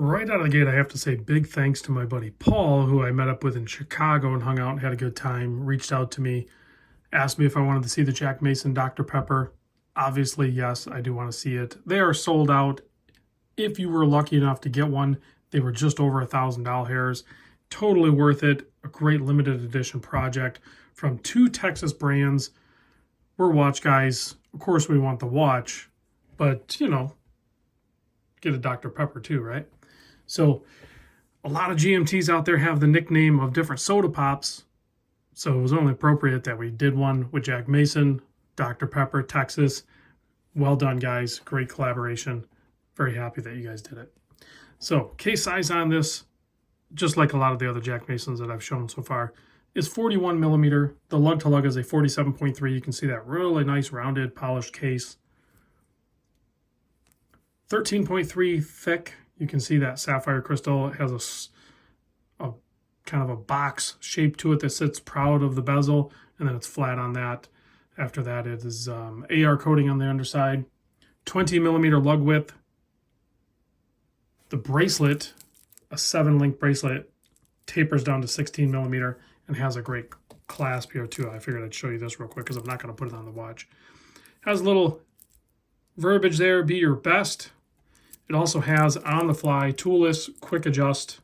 Right out of the gate, I have to say big thanks to my buddy Paul, who I met up with in Chicago and hung out and had a good time, reached out to me, asked me if I wanted to see the Jack Mason Dr. Pepper. Obviously, yes, I do want to see it. They are sold out. If you were lucky enough to get one, they were just over $1,000. Totally worth it. A great limited edition project from 2 Texas brands. We're watch guys. Of course, we want the watch, but, you know, get a Dr. Pepper too, right? So a lot of GMTs out there have the nickname of different soda pops. So it was only appropriate that we did one with Jack Mason, Dr. Pepper, Texas. Well done, guys. Great collaboration. Very happy that you guys did it. So case size on this, just like a lot of the other Jack Masons that I've shown so far, is 41 millimeter. The lug to lug is a 47.3. You can see that really nice rounded polished case. 13.3 thick. You can see that sapphire crystal. It has a kind of a box shape to it that sits proud of the bezel, and then it's flat on that. After that, it is AR coating on the underside. 20 millimeter lug width. The bracelet, a 7-link bracelet, tapers down to 16 millimeter and has a great clasp here too. I figured I'd show you this real quick because I'm not going to put it on the watch. Has a little verbiage there, be your best. It also has on-the-fly, toolless, quick adjust.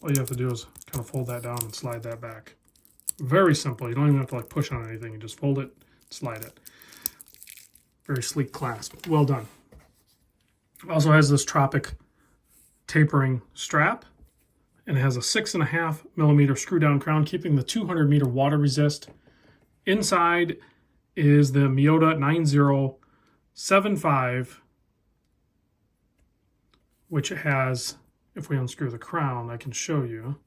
All you have to do is kind of fold that down and slide that back. Very simple. You don't even have to like push on anything. You just fold it, slide it. Very sleek clasp. Well done. It also has this Tropic tapering strap, and it has a 6.5 millimeter screw down crown, keeping the 200 meter water resist. Inside is the Miyota 9075, which has, if we unscrew the crown, I can show you.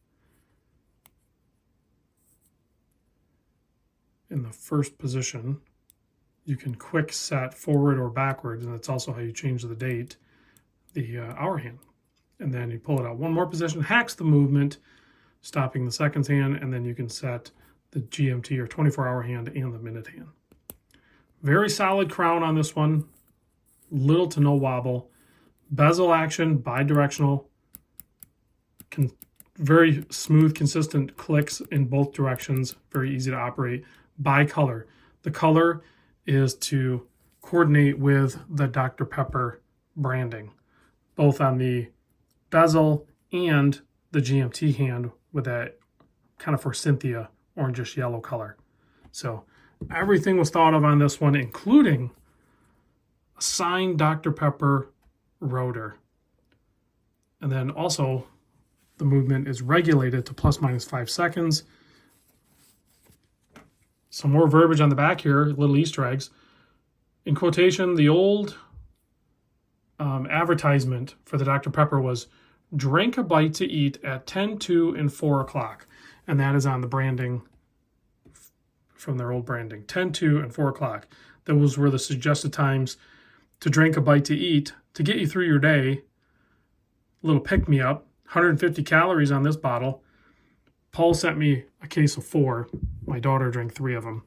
In the first position, you can quick set forward or backwards, and that's also how you change the date, the hour hand. And then you pull it out one more position, hacks the movement, stopping the seconds hand, and then you can set the GMT or 24-hour hand and the minute hand. Very solid crown on this one, little to no wobble. Bezel action, bi-directional, very smooth, consistent clicks in both directions, very easy to operate. Bi-color. The color is to coordinate with the Dr. Pepper branding, both on the bezel and the GMT hand with that kind of for Cynthia orangish yellow color. So everything was thought of on this one, including a signed Dr. Pepper rotor. And then also the movement is regulated to ±5 seconds. Some more verbiage on the back here, little Easter eggs. In quotation, the old advertisement for the Dr. Pepper was, drink a bite to eat at 10, 2, and 4 o'clock. And that is on the branding from their old branding, 10, 2, and 4 o'clock. Those were the suggested times to drink a bite to eat to get you through your day. A little pick-me-up, 150 calories on this bottle. Paul sent me a case of 4. My daughter drank 3 of them.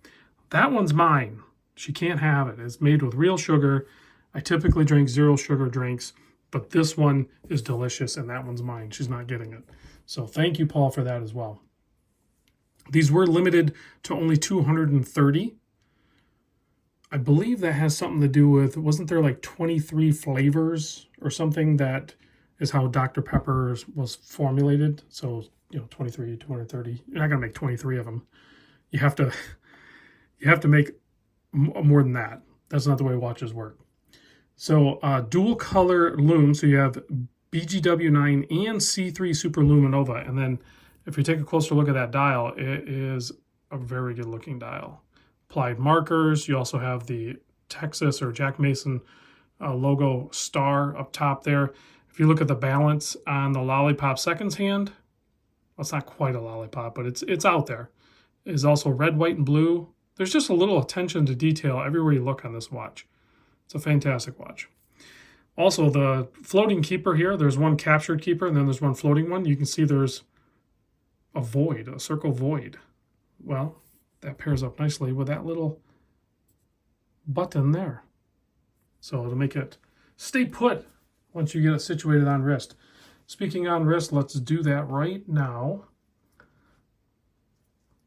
That one's mine. She can't have it. It's made with real sugar. I typically drink 0 sugar drinks, but this one is delicious, and that one's mine. She's not getting it. So thank you, Paul, for that as well. These were limited to only 230. I believe that has something to do with, wasn't there like 23 flavors or something? That is how Dr. Pepper was formulated. So, 23, 230. You're not going to make 23 of them. You have to make more than that. That's not the way watches work. So dual color lume. So you have BGW9 and C3 Super Luminova. And then if you take a closer look at that dial, it is a very good looking dial. Applied markers. You also have the Texas or Jack Mason logo star up top there. If you look at the balance on the Lollipop seconds hand, well, it's not quite a lollipop, but it's out there. It is also red, white, and blue. There's just a little attention to detail everywhere you look on this watch. It's a fantastic watch. Also, the floating keeper here, there's one captured keeper, and then there's one floating one. You can see there's a void, a circle void. Well, that pairs up nicely with that little button there. So it'll make it stay put once you get it situated on wrist. Speaking on wrist, let's do that right now.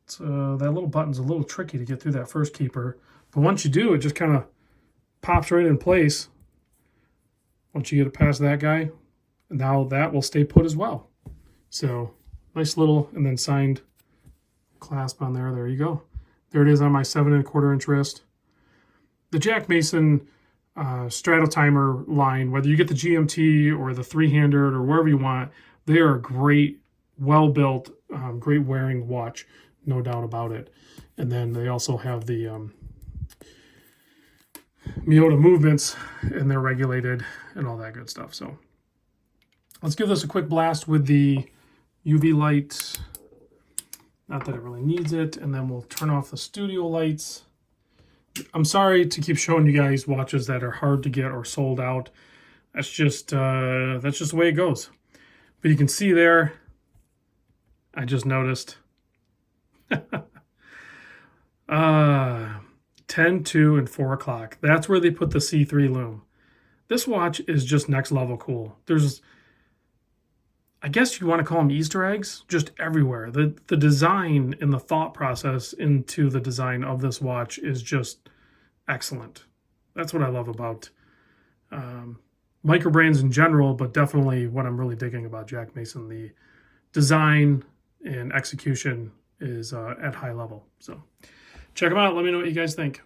So that little button's a little tricky to get through that first keeper. But once you do, it just kind of pops right in place. Once you get it past that guy, now that will stay put as well. So nice little, and then signed clasp on there. There you go. There it is on my 7 1/4" wrist. The Jack Mason Strat-O-Timer line, whether you get the GMT or the 300 or wherever you want, they are a great, well-built, great wearing watch, no doubt about it. And then they also have the Miyota movements, and they're regulated and all that good stuff. So let's give this a quick blast with the UV light. Not that it really needs it. And then we'll turn off the studio lights. I'm sorry to keep showing you guys watches that are hard to get or sold out. That's just the way it goes. But you can see there, I just noticed 10, 2, and 4 o'clock. That's where they put the C3 Lume. This watch is just next level cool. There's, I guess you want to call them Easter eggs, just everywhere. The design and the thought process into the design of this watch is just excellent. That's what I love about micro brands in general, but definitely what I'm really digging about Jack Mason. The design and execution is at high level. So check them out. Let me know what you guys think.